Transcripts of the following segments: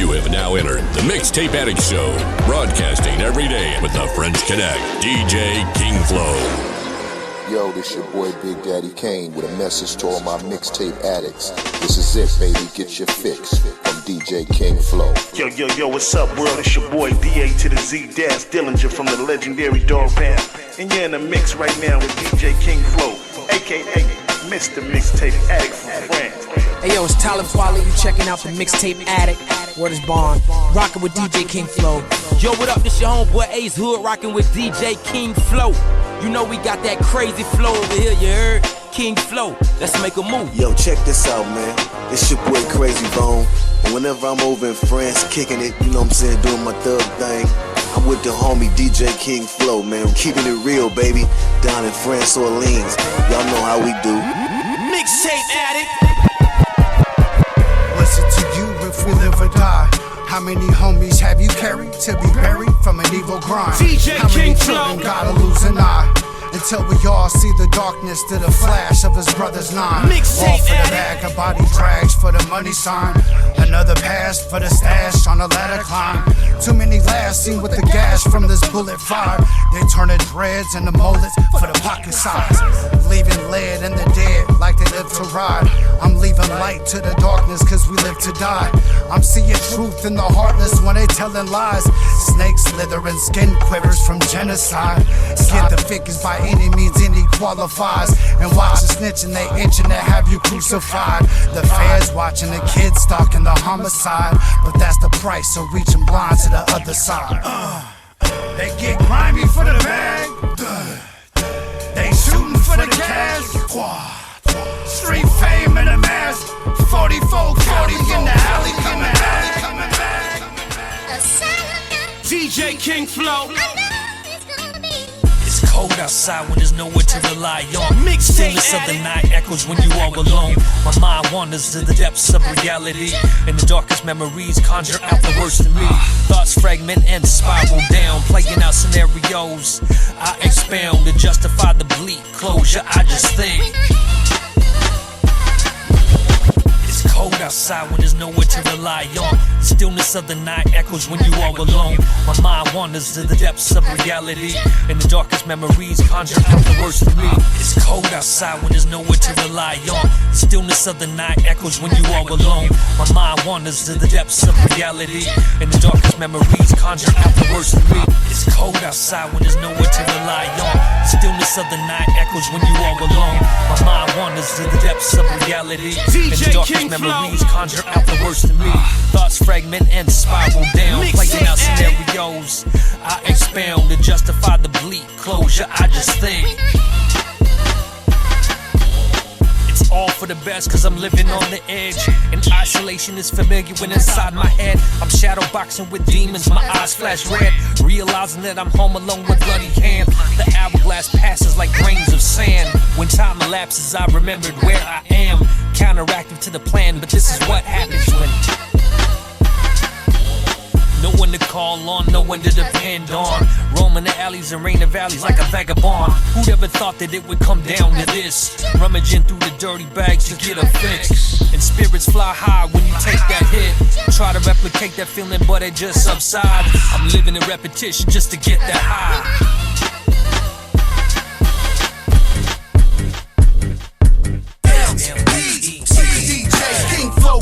You have now entered the Mixtape Addict Show, broadcasting every day with the French Connect, DJ King Flow. Yo, this your boy Big KRIT with a message to all my Mixtape addicts. This is it, baby, get your fix from DJ King Flow. Yo, what's up, world? It's your boy D.A. to the Z Dash Dillinger from the legendary Dog Pound. And you're in the mix right now with DJ King Flow, aka Mr. Mixtape Addict from France. Hey yo, it's Tyler Quali, you checking out the Mixtape Addict. Word is Bond, rocking with DJ King Flow. Yo, what up? This your homeboy Ace Hood, rocking with DJ King Flow. You know we got that crazy flow over here, you heard? King Flow, let's make a move. Yo, check this out, man. It's your boy Crazy Bone. And whenever I'm over in France kicking it, you know what I'm saying, doing my thug thing, I'm with the homie DJ King Flow, man. I'm keeping it real, baby. Down in France, Orleans. Y'all know how we do. Mixtape Addict. Listen to you if we live or die. How many homies have you carried to be buried from an evil grind? DJ How many King children Flow. gotta lose an eye? Until we all see the darkness through the flash of his brother's nine. Mixtape All for the Addict. bag of body drags for the money sign. Another pass for the stash on a ladder climb. Too many laughs seen with the gash from this bullet fire. They turn the dreads into mullets for the pocket size. Leaving lead in the dead like they live to ride. I'm leaving light to the darkness cause we live to die. I'm seeing truth in the heartless when they telling lies. Snakes slithering, skin quivers from genocide. Get the figures by any means any qualifies. And watch the snitching, they itching to have you crucified. The feds watching the kids stalking the homicide. But that's the price of reaching blind to the other side. They get grimy for the bag. They shooting for the cash. Street fame in the mask. 44 Cali in the alley coming back. DJ King Flow. It's cold outside when there's nowhere to rely on. Stillness of the night echoes when you all alone. My mind wanders to the depths of reality, and the darkest memories conjure out the worst in me. Thoughts fragment and spiral down, playing out scenarios. I expound to justify the bleak closure. I just think it's cold outside when there's nowhere to rely on. The stillness of the night echoes when you all alone. My mind wanders to the depths of reality, and the darkest memories conjure out the worst in me. It's cold outside when there's nowhere to rely on. The stillness of the night echoes when you all alone. My mind wanders to the depths of reality, and the darkest memories conjure out the worst in me. It's cold outside when there's nowhere to rely on. The stillness of the night echoes when you all alone. My mind wanders to the depths of reality, and the darkest memories conjure out the worst in me. Thoughts fragment and spiral down, playing out scenarios. I expound to justify the bleak closure. I just think it's all for the best cause I'm living on the edge, and isolation is familiar when inside my head I'm shadow boxing with demons, my eyes flash red, realizing that I'm home alone with bloody hands. The hourglass passes like grains of sand. When time elapses I remembered where I am, counteractive to the plan, but this is what happens when no one to call on, no one to depend on. Roaming the alleys and rain the valleys like a vagabond. Who'd ever thought that it would come down to this? Rummaging through the dirty bags to get a fix. And spirits fly high when you take that hit. Try to replicate that feeling but it just subsides. I'm living in repetition just to get that high.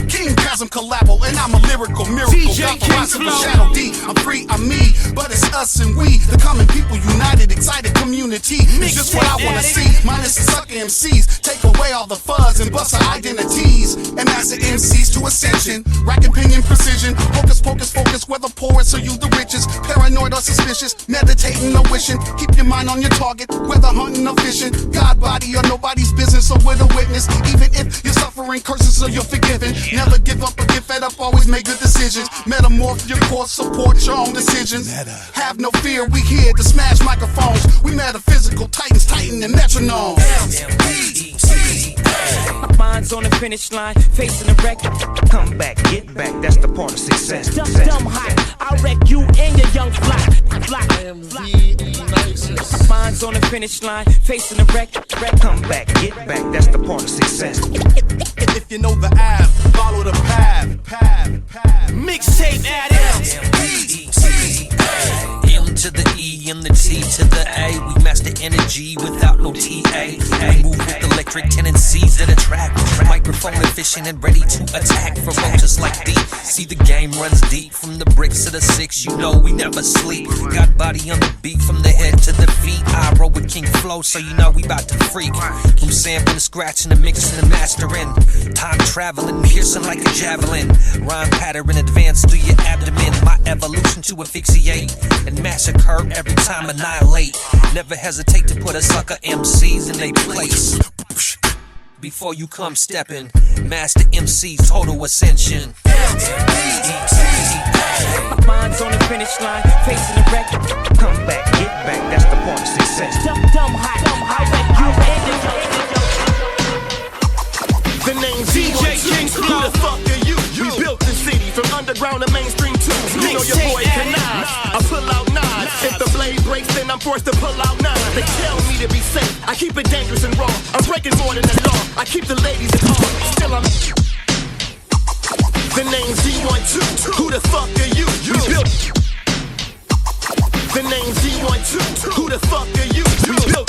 King Khazm collabo, and I'm a lyrical miracle. DJ King Flow. Shadow D, I'm free, I'm me, but it's us and we, the common people united, excited community. It's just what I wanna see. Minus the sucker MCs, take away all the fuzz and bust our identities. And as the MCs to ascension, rack opinion precision, hocus pocus focus, whether poorest or you the richest, paranoid or suspicious, meditating or wishing. Keep your mind on your target, whether hunting or fishing. God body or nobody's business, or with a witness. Even if you're suffering curses or you're forgiven. Never give up or get fed up, always make good decisions. Metamorph your course, support your own decisions. Have no fear, we here to smash microphones. We metaphysical titans, titan and metronomes. Minds on the finish line, facing the wreck. Come back, get back, that's the part of success. Dumb hot, I'll wreck you and your young flock. I am the nicest. Minds on the finish line, facing the wreck. Come back, get back, that's the part of success. If you know the app, follow the path. Mixtape Addict. M to the E and the T to the A. We master energy without no TA. We move with electric tendencies that attract. Microphone efficient and ready to attack. For voters like thee, see the game runs deep. From the bricks to the six, you know we never sleep. Got body on the beat from the head to the feet. I roll with King Flow, so you know we bout to freak. From sampling to scratching to mixing to mastering. Time traveling, piercing like a javelin. Rhyme pattern advance through your abdomen. My evolution to asphyxiate and massacre every time annihilate. Never hesitate to put a sucker MCs in their place. Before you come stepping, master MC total ascension. Mine's on the finish line, facing the wreck. Come back, get back, that's the part of success. Dumb hot, you the name's DJ King Flow. Who the fuck are you? We built the city from underground to mainstream too. You know your boy KAAN. I pull out nines. If the blade breaks, then I'm forced to pull out nines. They tell me to be safe. I keep it dangerous and raw. I'm breaking more than the law. I keep the ladies at home. Still I'm. The name's Z12. Who the fuck are you? We built. The name's Z12. Who the fuck are you? We built.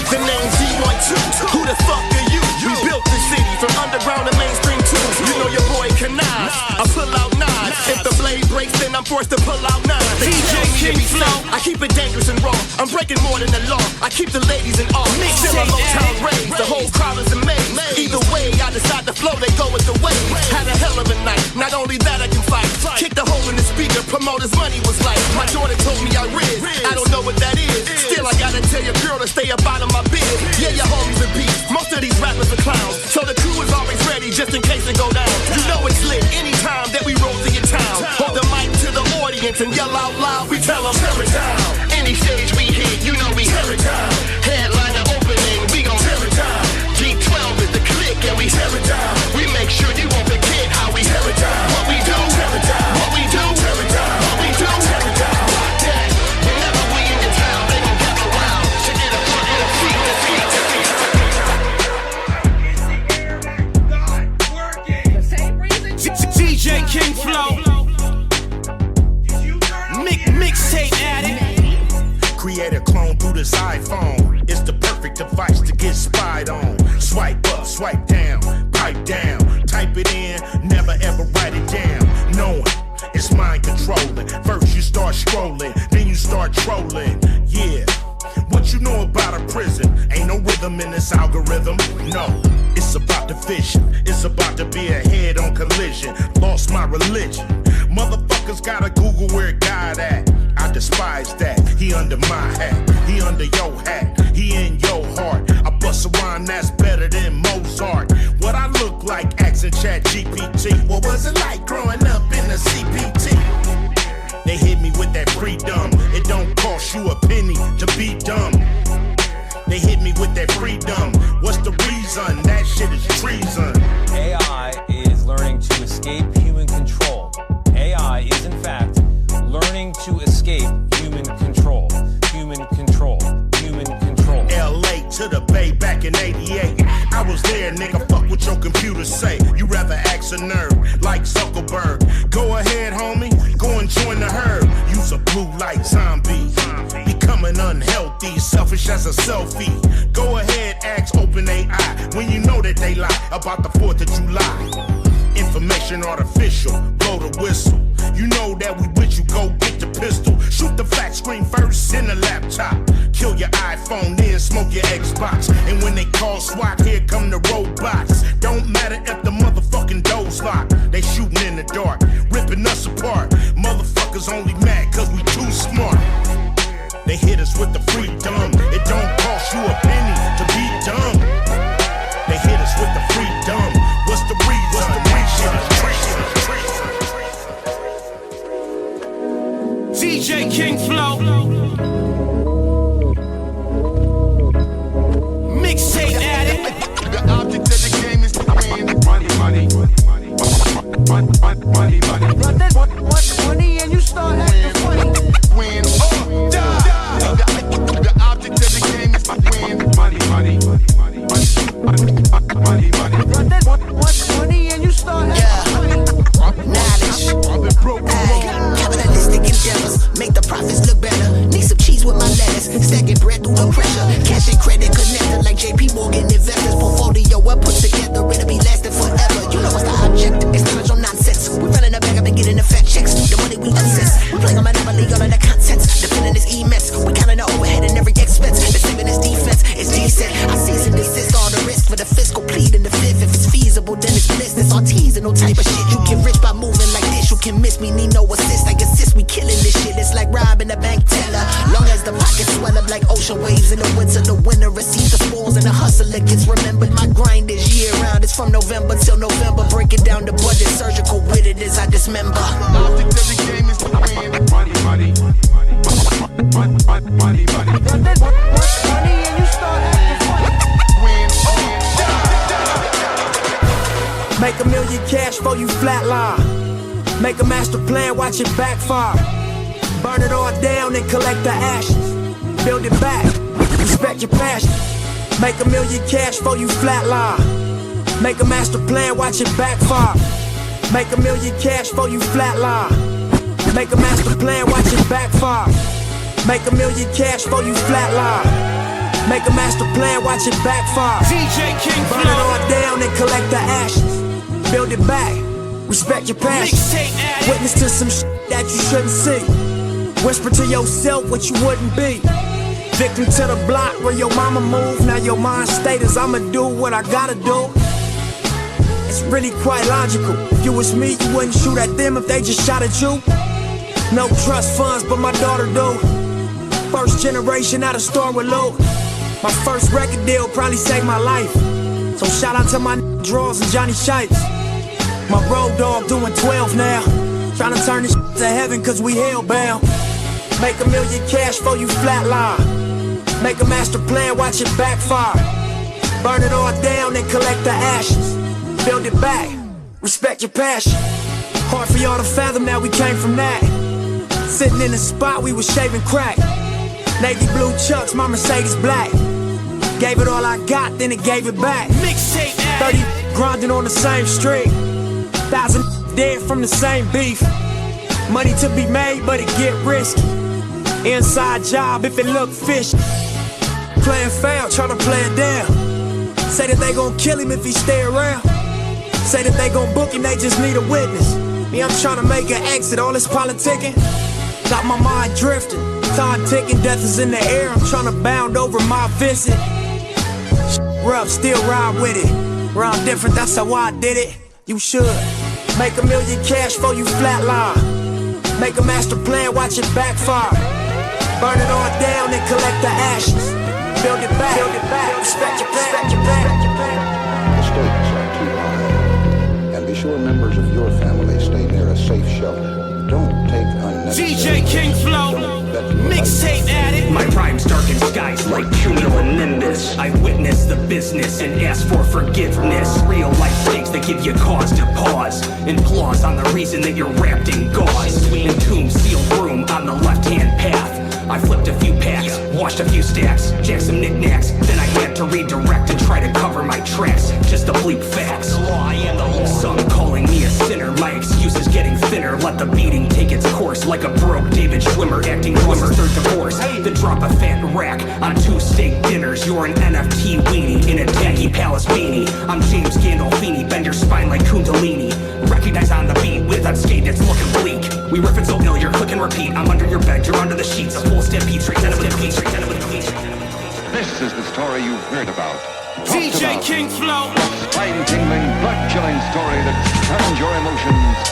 The name's Z12. Who the fuck are you? We built the city from underground to mainstream too. You know your boy KAAN. I pull out nines. If the blade breaks, then I'm forced to pull out nines. DJ King Flow. I keep it dangerous and raw. I'm breaking more than the law. I keep the ladies in awe. Still a low-town raise. The whole crowd is amazed. Either way, I decide to flow. They go with the wave. Had a hell of a night. Not only that, I can fight. Kicked a hole in the speaker. Promoters' money was like. My daughter told me I riz. I don't know what that is. Still, I gotta tell your girl to stay up out of my biz. Yeah, your homies are beats. Most of these rappers are clowns. So the crew is always ready just in case it go down. You know it's lit anytime that we roll to your town. Hold the mic to the audience and yell out loud. We tell them tear it down. Any stage we hit, you know we tear it down. Headliner opening, we gon' tear it down. D12 is the click and we tear it down. We make sure you won't forget how we tear it down. What we do, tear it down. What we do, tear it down. What we do, tear it down. Rock that. Whenever we in the town, they gon' gather around to get a foot in the feet. DJ King Flow. Mixtape Addict. Create a clone through this iPhone. It's the perfect device to get spied on. Swipe up, swipe down, pipe down. Type it in, never ever write it down. Knowing it's mind controlling. First you start scrolling, then you start trolling. Yeah. What you know about a prison? Ain't no rhythm in this algorithm. No, it's about the vision. It's about to be a head-on collision. Lost my religion. Motherfuckers gotta Google where God at. I despise that. He under my hat. He under your hat. He in your heart. I bust a rhyme that's better than Mozart. What I look like asking Chat GPT. What was it like growing up in the CPT? They hit me with that freedom. It don't cost you a penny to be dumb. They hit me with that freedom. What's the reason? That shit is treason. AI is learning to escape human control. AI is in fact learning to escape human control. Human control. Human control. LA to the Bay back in 88. I was there, nigga. Fuck what your computer say. You rather ask a nerd like Zuckerberg. Go ahead, homie. Go and join the herd. Use a blue light zombie. Becoming unhealthy, selfish as a selfie. Go ahead, ask OpenAI when you know that they lie about the 4th of July. Information artificial, blow the whistle. You know that we with you, go get the pistol. Shoot the flat screen first in the laptop. Kill your iPhone, then smoke your Xbox. And when they call SWAT, here come the robots. Don't matter if the motherfucking door's locked. They shooting in the dark, ripping us apart. Motherfuckers only mad cause we too smart. They hit us with the freedom. It don't cost you a penny to be dumb. They hit us with the freedom. What's the reason? DJ King Flow. Mixtape Addict. The object of the game is to win. Money, money. we obsessed. We playing on my number, league all of the contents. Depending this E-mess, we kinda know overhead and every expense. Deceiving this defense, it's decent. I season desist all the risk for the fiscal plead in the fifth. If it's feasible, then it's business. All teasing, no type of shit. You get rich by moving like this. You can miss me, need no assist. I assist, we killing this shit. It's like robbing a bank teller. Long as the pockets swell up like ocean waves in the winter, the winter receives the spoils and the hustler gets remembered. My grind is year round. It's from November till November. Breaking down the budget, surgical with it as I dismember. Object of the game is to win. Money, money, money, money, money. Money and you start acting funny. Win, Make $1 million cash for you flatline. Make a master plan, watch it backfire. Burn it all down and collect the ashes. Build it back, respect your passion. Make $1 million cash for you flatline. Make a master plan, watch it backfire. Make $1 million cash for you flatline. Make a master plan, watch it backfire. Make $1 million cash for you flatline. Make a master plan, watch it backfire. DJ King Burn it all down and collect the ashes. Build it back, respect your passion. Witness to some shit that you shouldn't see. Whisper to yourself what you wouldn't be. Victim to the block where your mama moved. Now your mind state is I'ma do what I gotta do. It's really quite logical. If you was me, you wouldn't shoot at them if they just shot at you. No trust funds, but my daughter do. First generation out of store with loot. My first record deal probably saved my life. So shout out to my draws and Johnny Shipes. My road dog doing 12 now. Trying to turn this to heaven cause we hellbound. Make $1 million cash for you flatline. Make a master plan, watch it backfire. Burn it all down and collect the ashes. Build it back, respect your passion. Hard for y'all to fathom that we came from that. Sitting in the spot, we was shaving crack. Navy blue chucks, my Mercedes black. Gave it all I got, then it gave it back. Mixtape 30 grinding on the same street. 1,000 dead from the same beef. Money to be made, but it get risky. Inside job if it look fishy. Playing foul, tryna play it down. Say that they gon' kill him if he stay around. Say that they gon' book him, they just need a witness. Me, I'm tryna make an exit, all this politicking got my mind drifting. Time ticking, death is in the air. I'm tryna bound over my visit. Rough, still ride with it. Rhyme different, that's how I did it. You should make $1 million cash for you flatline. Make a master plan, watch it backfire. Burn it all down and collect the ashes. Build it back, respect your back. The stakes are too high. And be sure members of your family stay near a safe shelter. Don't take unnecessary DJ King Flow, Mixtape Addict. My rhymes darken skies like cumulonimbus. I witness the business and ask for forgiveness. Real life things that give you cause to pause. And applause on the reason that you're wrapped in gauze. Entombed sealed room on the left-hand path. I flipped a few packs, washed a few stacks, jacked some knickknacks. Then I had to redirect and try to cover my tracks. Just the bleak facts. Some calling me a sinner. My excuse is getting thinner. Let the beating take its course like a broke David Schwimmer acting Schwimmer third divorce. Then drop a fat rack on 2 steak dinners. You're an NFT weenie in a tacky palace beanie. I'm James Gandolfini, bend your spine like Kundalini. Recognize on the beat with Unscathed, it's looking bleak. We riffing so ill, you're click and repeat. I'm under your bed, you're under the sheets. A full stampede, straight down with the beat, straight down with the beat. This is the story you've heard about. DJ King Flow. Spine-tingling, blood-chilling story that turns your emotions.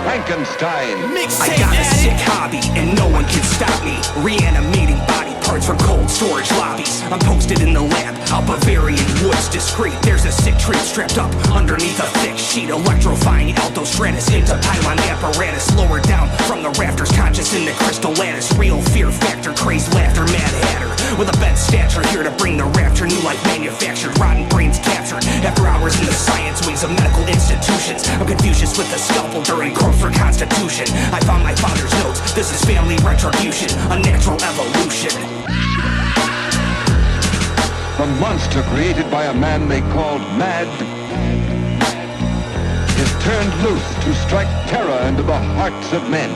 Frankenstein. I got a sick hobby and no one can stop me. Reanimating body parts from cold storage lobbies. I'm posted in the lab, out Bavarian woods discreet. There's a sick tree strapped up underneath a thick sheet. Electrifying alto stratus into pylon apparatus. Lower down from the rafters, conscious in the crystal lattice. Real fear factor, crazed laughter, mad hatter. With a bent stature, here to bring the rapture. New life manufactured, rotten brains captured. After hours in the science wings of medical institutions. I'm Confucius with a scalpel during court for constitution. I found my father's notes, this is family retribution. A natural evolution. The monster created by a man they called Mad is turned loose to strike terror into the hearts of men.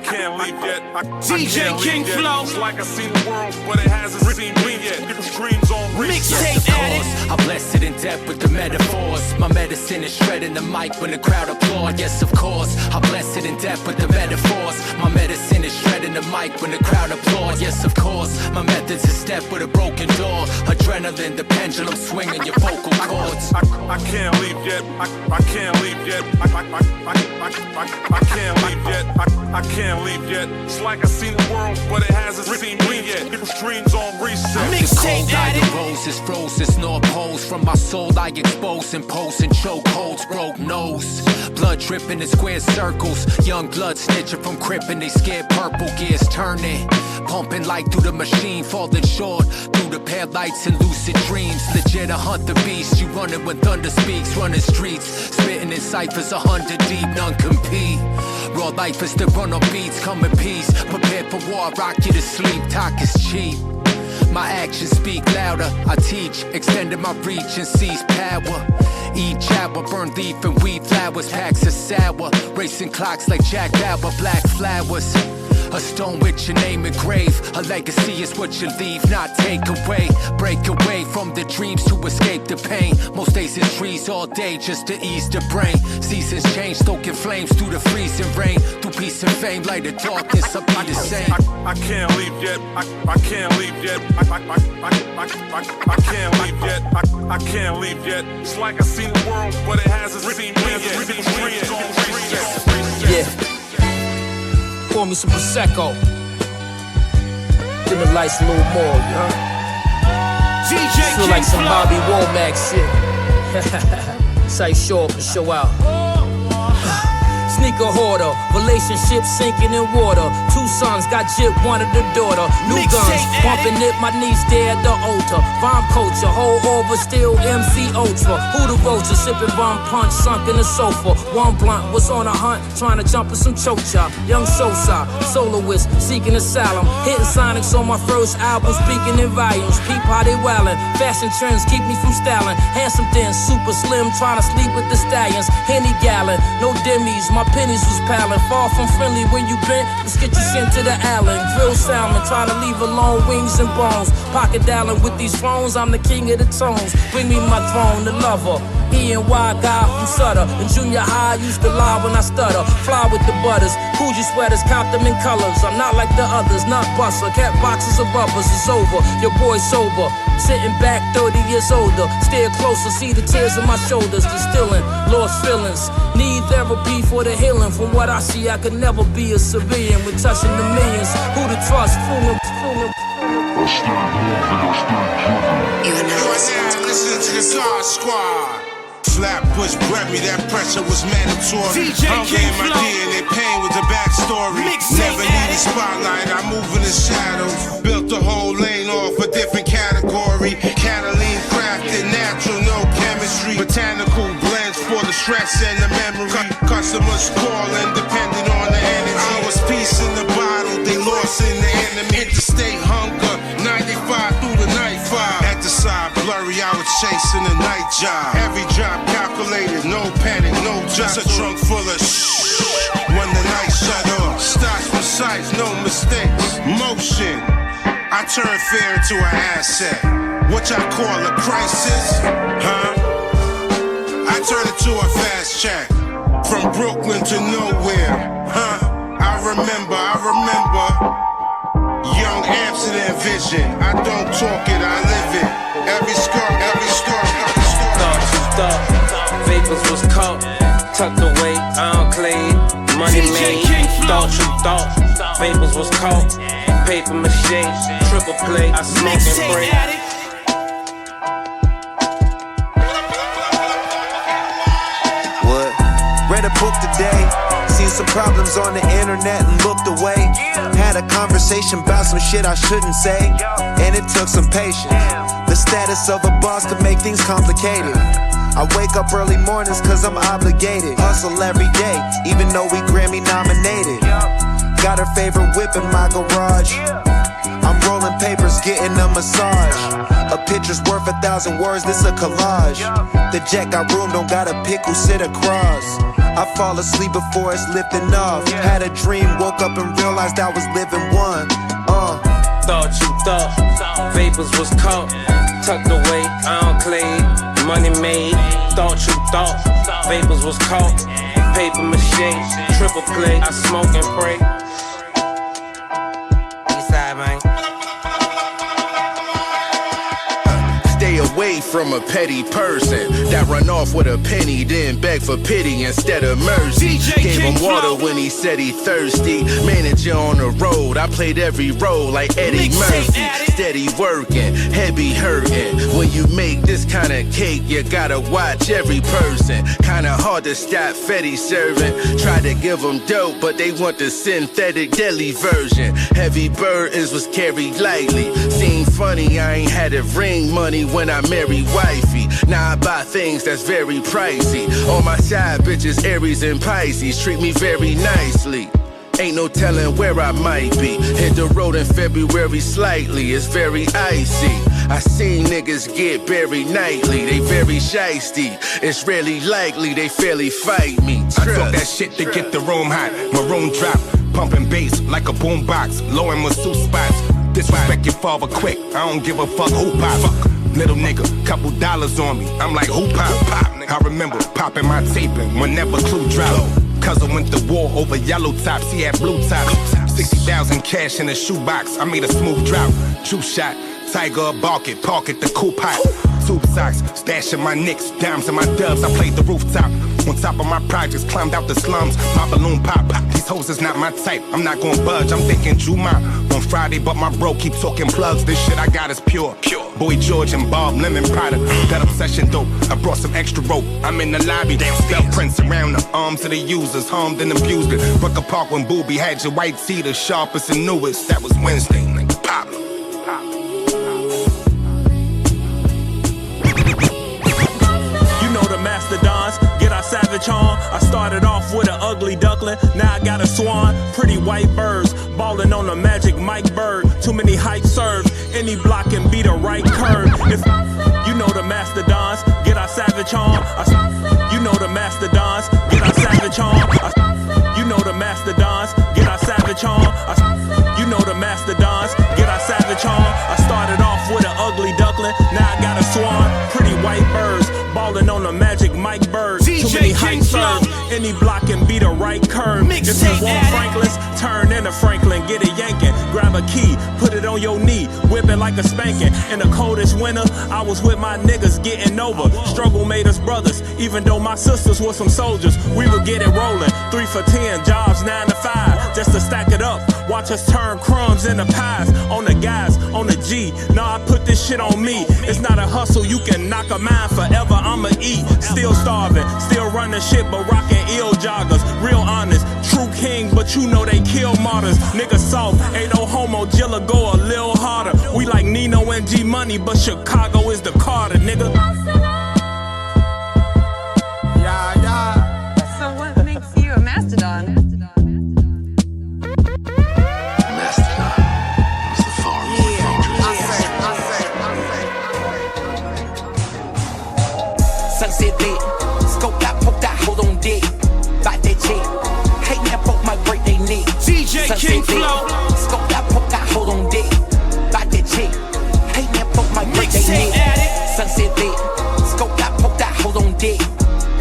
can't leave yet. DJ King Flow. It's like I seen the world, but it hasn't seen me yet. Dreams on Mixtape Addict. I bless it in depth with the metaphors. My medicine is shredding the mic when the crowd applaud. Yes, of course. I bless it in depth with the metaphors. My medicine is shredding the mic when the crowd applaud. Yes, of course. My method's a step with a broken door. Adrenaline, the pendulum swinging your vocal cords. I can't leave yet. I can't leave yet. I can't leave yet. I can't leave yet. It's like I seen the world, but it hasn't seen me yet. Dreams on reset. Mixtape Addict. Roses, roses, North Poles. From my soul I expose and pose in chokeholds. Broke nose, blood dripping in square circles. Young blood snitching from crippin'. They scared purple, gears turning. Pumping like through the machine, falling short through the pale lights and lucid dreams. Legit, I hunt the beast. You running when thunder speaks, running streets, spitting in ciphers 100 deep, none compete. Raw life is to run on beats, come in peace. Prepare for war, rock you to sleep. Talk is cheap. My actions speak louder. I teach, extending my reach and seize power. Each hour, burn leaf and weed flowers. Packs of sour, racing clocks like Jack Bauer. Black flowers. A stone with your name engraved. A legacy is what you leave, not take away. Break away from the dreams to escape the pain. Most days in trees all day just to ease the brain. Seasons change, stoking flames through the freezing rain. Through peace and fame, light of darkness, I'll be the same. I can't leave yet. I can't leave yet. I can't leave yet. I can't leave yet. It's like I seen the world, but it hasn't seen me yet. Dreams on reset. Yeah. Pour me some Prosecco. Dim the lights a little more, you know? DJ feel like some Bobby Womack shit. That's how you show up and show out. Sneaker hoarder, relationship sinking in water. Two sons got jip, wanted a daughter. New guns, bumping it, my knees there at the altar. Bomb culture, whole over, still MC Ultra. Who the vulture, sipping bomb punch, sunk in the sofa. One blunt was on a hunt, trying to jump in some choke chop. Young Sosa, soloist, seeking asylum. Hitting Sonics on my first album, speaking in volumes. Peep how they wildin', fashion trends keep me from styling. Handsome thin, super slim, trying to sleep with the stallions. Henny gallon, no dimmies, my pennies was palin'. Far from friendly when you bent, let's get you sent to the Allen. Grill salmon, trying to leave alone wings and bones. Pocket dialing with these phones, I'm the king of the tones. Bring me my throne, the lover. E&Y guy from Sutter. In junior high, I used to lie when I stutter. Fly with the butters, Coogee sweaters, cop them in colors. I'm not like the others, not buster. Cat boxes of rubbers, it's over. Your boy sober, sitting back 30 years older. Stare closer, see the tears in my shoulders. Distilling, lost feelings. Need therapy for the healing. From what I see, I could never be a civilian. With touching the millions, who to trust, fool him. You are now listening to the God Squad. Flatbush Grimey, that pressure was mandatory. Hunger in my DNA, pain was the backstory. Never needed spotlight, I move in the shadows. Built the whole lane off a different category. Cataline crafted, natural, no chemistry. Botanical blends for the stress and the memory. Customers calling, depending on the energy. I was peace in the bottle, they lost in the enemy. Interstate hunger, 95 through the night 5. At the side blurry, I was chasing the night job. Every drop calculated, no panic, no job. Just a trunk full of shh. When the night shut off, stops precise, no mistakes. Motion, I turn fear into an asset. What y'all call a crisis? Huh? I turn it to a fast track. From Brooklyn to nowhere. Huh? I remember. Young Amsterdam vision. I don't talk it, I live it. Every scar, every story. Thought vapors was caught, tucked away, unclean, money made. Thought vapors was caught, paper mache, triple play, I smoke and pray. What? Read a book today, seen some problems on the internet and looked away. Had a conversation about some shit I shouldn't say, and it took some patience. The status of a boss could make things complicated. I wake up early mornings cause I'm obligated. Hustle every day, even though we Grammy nominated. Got her favorite whip in my garage. I'm rolling papers, getting a massage. A picture's worth 1,000 words, this a collage. The jet got room, don't gotta pick who sit across. I fall asleep before it's lifting off. Had a dream, woke up and realized I was living one. Thought you thought vapors was caught, tucked away, unclaimed, money made. Thought you thought vapors was caught, paper mache, triple play. I smoke and pray. Eastside, man. Stay away from a petty person that run off with a penny, then beg for pity instead of mercy. Gave him water when he said he thirsty. Manager on the road, I played every role like Eddie Murphy. Steady working, heavy hurting. When you make this kind of cake, you gotta watch every person. Kinda hard to stop Fetty serving. Try to give them dope, but they want the synthetic deli version. Heavy burdens was carried lightly. Seemed funny, I ain't had it ring money when I married wifey. Now I buy things that's very pricey. All my side bitches, Aries and Pisces, treat me very nicely. Ain't no telling where I might be. Hit the road in February slightly, it's very icy. I seen niggas get buried nightly, they very shiesty. It's rarely likely they fairly fight me. I talk that shit to get the room hot. Maroon drop, pumping bass like a boombox. Low in masseuse spots. Disrespect your father quick, I don't give a fuck who pop. Little nigga, couple dollars on me, I'm like who pop? I remember popping my taping whenever Clue dropped. Cousin went to war over yellow tops, he had blue tops. 60,000 cash in a shoebox, I made a smooth drop. True shot, tiger bark it, park it, the cool pot. Tube socks, stashing my nicks, dimes in my dubs, I played the rooftop. On top of my projects, climbed out the slums, my balloon pop. These hoes is not my type, I'm not gonna budge, I'm thinking Juma. On Friday, but my bro keep talking plugs, this shit I got is pure. Boy George and Bob Lemon product, that obsession dope. I brought some extra rope, I'm in the lobby, belt prints around the arms of the users, harmed and abused it. Rucker Park when Booby had your white tee, the sharpest and newest, that was Wednesday, nigga, Pablo. You know the mastodons, get our savage on. I started off with an ugly duckling, now I got a swan. Pretty white birds, ballin' on the magic Mike Bird. Too many hype serves, any block can be the right curve. If you know the mastodons, get our savage on. You know the mastodons, get our savage on. You know the mastodons, get our savage on. You know the mastodons, get our savage on. I started off with an ugly duckling, now I got a swan. Pretty white birds, ballin' on the magic Mike Bird. Too many hype serves, any block can be the right curve. If you want Franklin's, turn into Franklin, get it yankin'. Grab a key, put it on your knee, whip it like a spanking. In the coldest winter, I was with my niggas getting over. Struggle made us brothers, even though my sisters were some soldiers. We would get it rolling, 3 for 10, jobs 9 to 5, just to stack it up. Watch us turn crumbs into pies. On the guys, on the G, nah, I put this shit on me. It's not a hustle, you can knock a mind forever, I'ma eat. Still starving, still running shit, but rocking ill joggers. Real honest, true king, but you know they kill martyrs. Niggas soft, ain't no homo, Jilla go a little harder. We like Nino and G Money, but Chicago is the Carter, nigga. So what makes you a mastodon? Sunset lit, scope that, poke that, hold on dick. Bite that chick, hate that folk might break they neck. DJ King Flow, scope that, poke that, hold on dick. Bite that chick, hate that folk might break they neck. Sunset lit, scope that, poke that, hold on dick.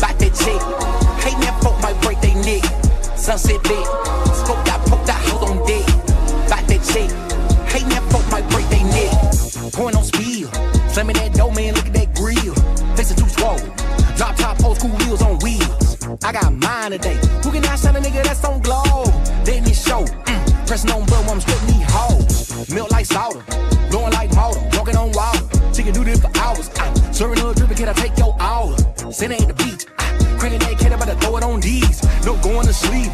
Bite that chick, hate that folk might break they neck. Sunset lit, scope that, poke that, hold on dick. Bite that chick, hate that folk might break they neck. Pouring on speed, slamming that dough, man, look at that grill. Facing too swole, drop top, old school wheels on wheels. I got mine today. Who can I shine a nigga that's on glow? Then this show, pressing on bro, I'm stripping these hoes. Milk like soda, blowing like motor, walking on water. She can do this for hours. Serving a drip, can I take your hour? Sitting at the beach, cranking that kid, about to throw it on these. No going to sleep.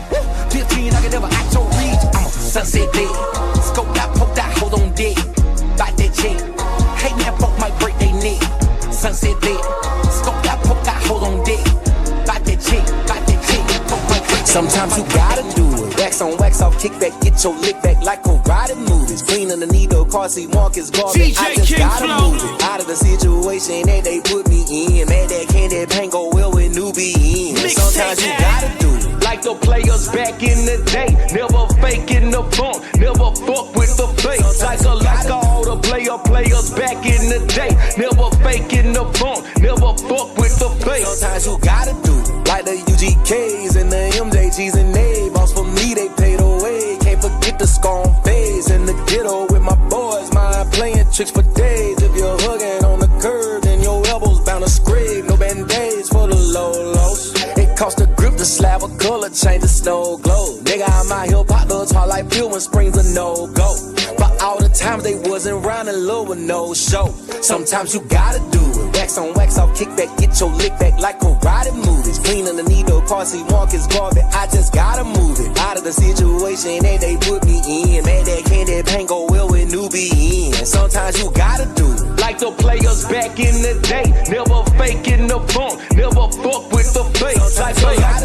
15, I can never act your reach. I'm a sunset day. Scope that, poke that, hold on dick. Bite that chick. Hate that folk might break they neck. Sunset lit. Scope that, poke that, hold on dick. Bite that chick, poke my dick. Sometimes you gotta do it. Wax on, wax off, kick back, get your lick back like karate movies. Clean on the needle, car seat markets garbage. I just gotta move it out of the situation that they put me in. Man, that candy paint go well with newbie in. Sometimes you gotta do it. Like the players back in the day, never faking the funk, never fuck with the face. Like all the players back in the day, never faking the funk, never fuck with the face. Sometimes you gotta do it. Like the UGKs and the MJGs and they boss for me, they paid away. Can't forget the scar on face in the ghetto with my boys, mind playing tricks for days. If you're hugging on the curb, then your elbows bound to scrape. No band-aids for the low-lows. It cost a grip to slab a color, change the snow glow. Nigga, I'm out here pop the hard like fuel when springs a no-go. But all the times they wasn't round and low with no show. Sometimes you gotta do it. Wax on wax off, kick back, get your lick back like karate movies. Clean underneath the car seat markets garbage. I just gotta move it out of the situation that they put me in. Man, that candy paint go well with newbie in. Sometimes you gotta do it. Like the players back in the day, never faking the funk, never fuck with the face. Like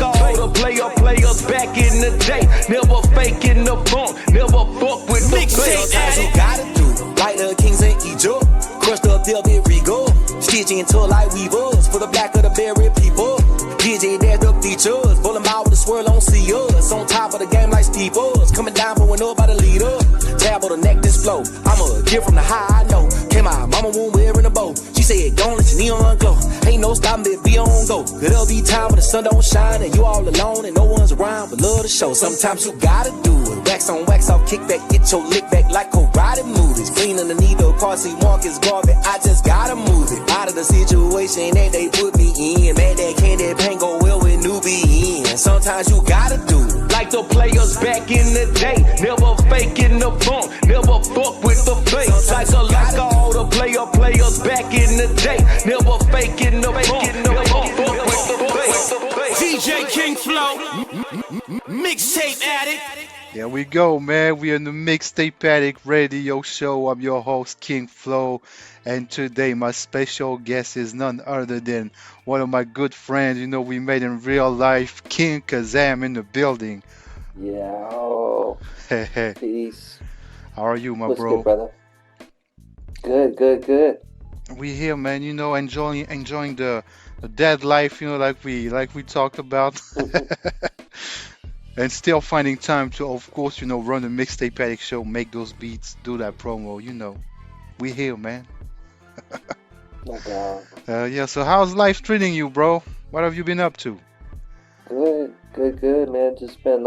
all the players back in the day, never faking the funk, never fuck with the face. Sometimes you gotta do it. Like the kings in Egypt, crushed up velvet regal, stitching into like weavers for the black of the berry people. DJ dared the features, bullet out with a swirl on us. On top of the game like Steve was, coming down blowing up by the leader. Tab on the neck this flow, I'm a gift from the high I know. Came out, mama won't wearing a bow. She said, don't let your neon glow. Ain't no stopping, it be on go. It'll be time when the sun don't shine and you all alone and no one's around but love the show. Sometimes you gotta do it. Wax on wax off, kick back, get your lick back like karate movies. Clean underneath the car seat markets garbage. I just gotta move it out of the situation that they put me in. Man, that candy paint go well with newbie in. Sometimes you gotta do it. Like the players back in the day, never faking the funk, never fuck with the face. Like all the players back in the day, never faking the funk, never fuck with the face. DJ King Flow, Mixtape Addict. There we go, man. We are in the Mixtape Addict radio show. I'm your host, King Flow. And today my special guest is none other than one of my good friends. You know, we met in real life, King Khazm in the building. Yeah. Oh. Hey. Peace. How are you, my What's bro? Good, brother? Good. We here, man. You know, enjoying the dead life. You know, like we talked about. And still finding time to, of course, you know, run the Mixtape Addict show, make those beats, do that promo. You know, we here, man. No doubt. Yeah. So how's life treating you, bro? What have you been up to? Good, man. Just been,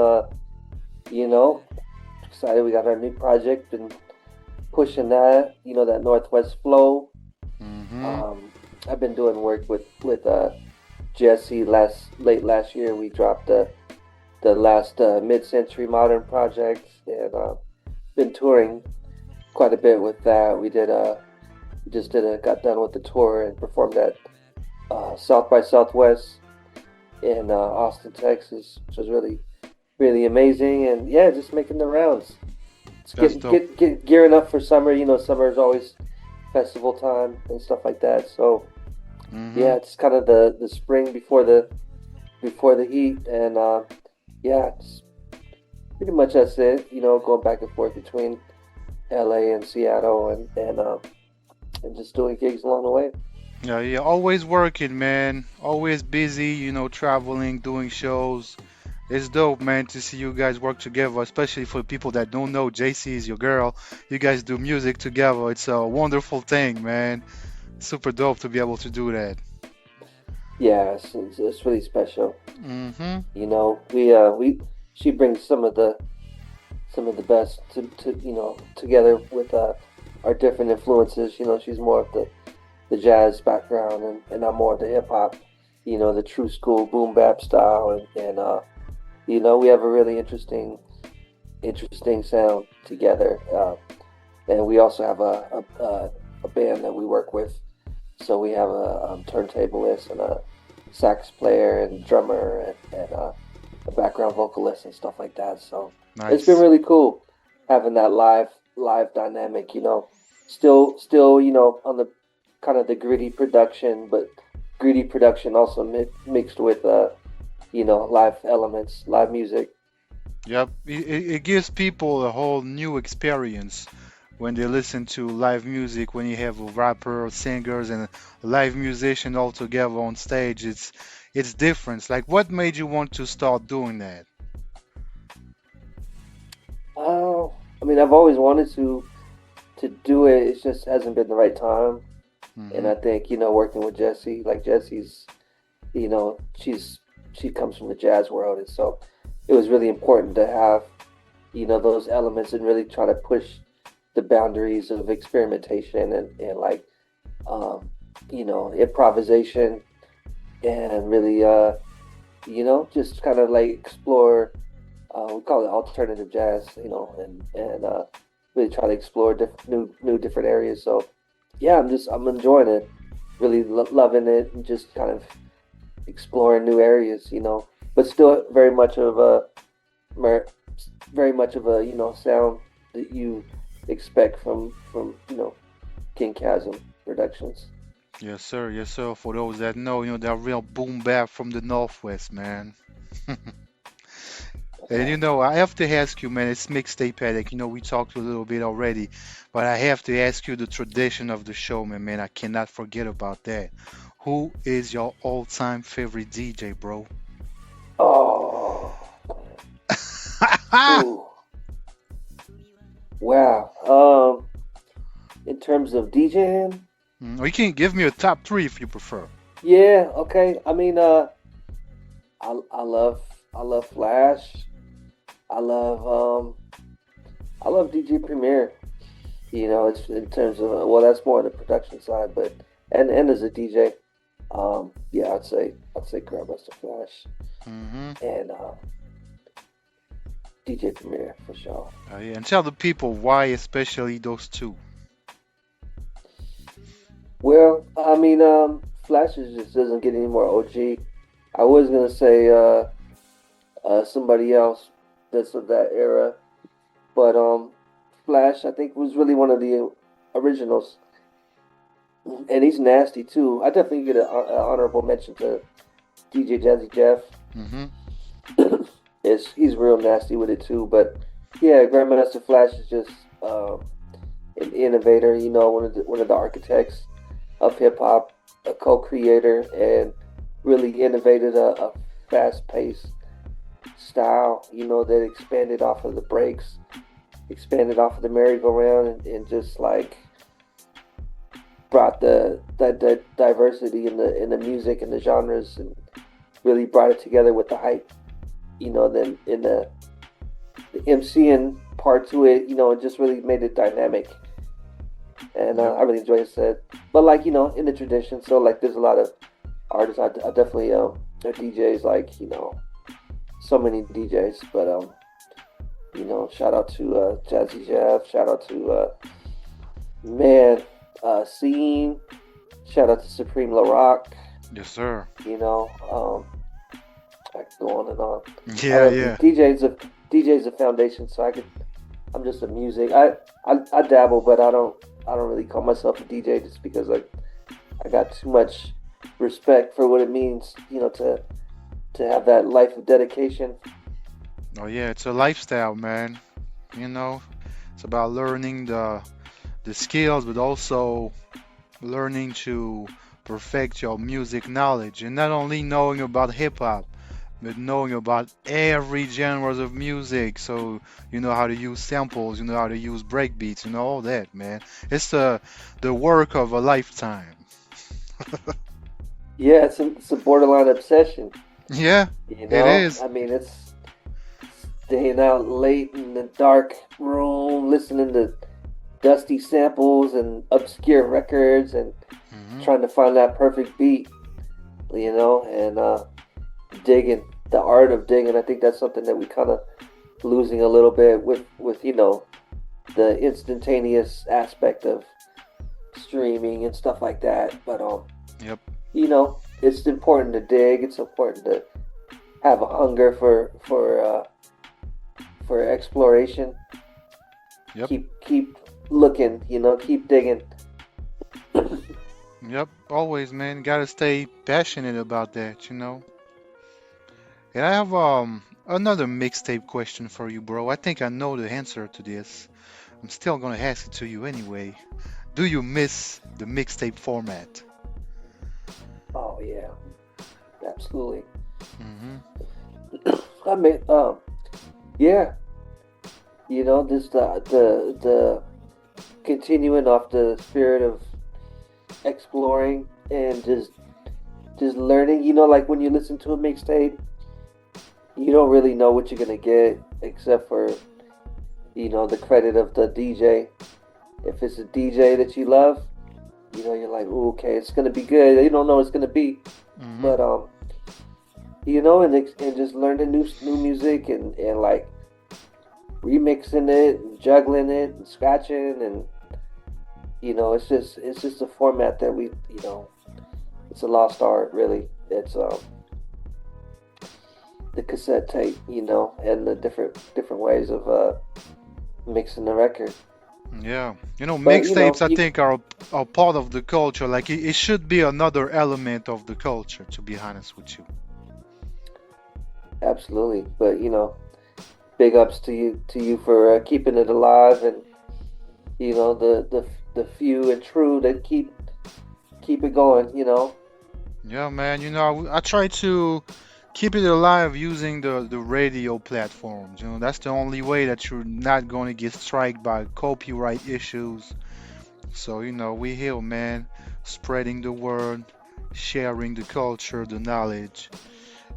you know, excited. We got our new project, been pushing that. You know, that Northwest flow. Mm-hmm. I've been doing work with Jesse. Late last year, we dropped the last mid-century modern project, and been touring quite a bit with that. We got done with the tour and performed at South by Southwest in Austin, Texas, which was really, really amazing. And yeah, just making the rounds. Get gearing up for summer. You know, summer is always festival time and stuff like that. So yeah, it's kind of the spring before the heat, and yeah, it's pretty much that's it. You know, going back and forth between LA and Seattle, and just doing gigs along the way. Yeah, always working, man. Always busy, you know, traveling, doing shows. It's dope, man, to see you guys work together, especially for people that don't know. JC is your girl. You guys do music together. It's a wonderful thing, man. Super dope to be able to do that. Yeah, it's really special. Mm-hmm. You know, she brings some of the best to you know, together with our different influences. You know, she's more of the jazz background, and I'm more of the hip hop. You know, the true school boom bap style, and you know, we have a really interesting sound together. And we also have a band that we work with. So we have a turntablist and a sax player and drummer and a background vocalist and stuff like that. So nice. It's been really cool having that live dynamic. You know, still you know, on the kind of the gritty production, but gritty production also mixed with you know, live elements, live music. Yep, it gives people a whole new experience when they listen to live music, when you have a rapper, singers, and a live musician all together on stage, it's different. Like, what made you want to start doing that? Oh, I mean, I've always wanted to do it. It just hasn't been the right time. And I think, working with Jessie, like Jessie's, she comes from the jazz world, and so it was really important to have, those elements and really try to push the boundaries of experimentation and like, improvisation and really, just kind of like explore. We call it alternative jazz, and really try to explore different areas. So, yeah, I'm enjoying it, really loving it, and just kind of exploring new areas, but still very much of a sound that you expect from King Khazm Productions. Yes, sir. Yes, sir. For those that know, they're real boom bap from the Northwest, man. And I have to ask you, man, it's Mixtape Addict. We talked a little bit already, but I have to ask you the tradition of the show, man. I cannot forget about that. Who is your all-time favorite DJ, bro? Oh. Ooh. Wow. In terms of DJing? Or you can give me a top 3 if you prefer. Yeah, okay. I mean, I love Flash. I love DJ Premier. It's in terms of that's more on the production side, but and as a DJ, yeah, I'd say Grandmaster Flash and DJ Premier for sure. Yeah, and tell the people why, especially those two. Well, I mean, Flash just doesn't get any more OG. I was gonna say somebody else that's of that era, but Flash I think was really one of the originals, and he's nasty too. I definitely get an honorable mention to DJ Jazzy Jeff. He's real nasty with it too, but yeah, Grandmaster Flash is just an innovator. One of the architects of hip hop, a co-creator, and really innovated a fast-paced style, that expanded off of the breaks, expanded off of the merry-go-round, and just like brought the diversity in the music and the genres, and really brought it together with the hype. Then in the MCing part to it, it just really made it dynamic. And I really enjoy his set. But like, in the tradition, so like there's a lot of artists. I definitely DJs, like, so many DJs, but shout out to Jazzy Jeff, shout out to Scene, shout out to Supreme LaRock. Yes, sir. I could go on and on. Yeah. DJ's a foundation, so I'm just a music. I dabble, but I don't really call myself a DJ just because I got too much respect for what it means, to have that life of dedication. Oh yeah, it's a lifestyle, man. It's about learning the skills, but also learning to perfect your music knowledge, and not only knowing about hip hop, but knowing about every genres of music. So you know how to use samples, you know how to use breakbeats, all that, man. It's the work of a lifetime. Yeah, it's a borderline obsession. Yeah, it is. I mean, it's staying out late in the dark room, listening to dusty samples and obscure records, and trying to find that perfect beat, and digging, the art of digging. I think that's something that we kind of losing a little bit with the instantaneous aspect of streaming and stuff like that. But yep. It's important to dig. It's important to have a hunger for exploration. Yep. Keep looking. Keep digging. Yep. Always, man. Gotta stay passionate about that. And I have another mixtape question for you, bro. I think I know the answer to this. I'm still gonna ask it to you anyway. Do you miss the mixtape format? Oh yeah, absolutely. Mm-hmm. I mean, yeah, you know, just the continuing off the spirit of exploring and just learning. You know, like when you listen to a mixtape, you don't really know what you're gonna get except for, you know, the credit of the DJ. If it's a DJ that you love, you know, you're like, ooh, okay, it's gonna be good. You don't know what it's gonna be, but you know, and just learning new music and like remixing it and juggling it and scratching, and you know, it's just a format that we, you know, it's a lost art really. It's the cassette tape, you know, and the different ways of mixing the record. Yeah, you know, But, you know, mixtapes I think are part of the culture. Like it should be another element of the culture, to be honest with you. Absolutely, but you know, big ups to you for keeping it alive, and you know the few and true that keep it going. You know. Yeah, man. You know, I try to keep it alive using the radio platforms. You know, that's the only way that you're not going to get striked by copyright issues. So, you know, we here, man, spreading the word, sharing the culture, the knowledge.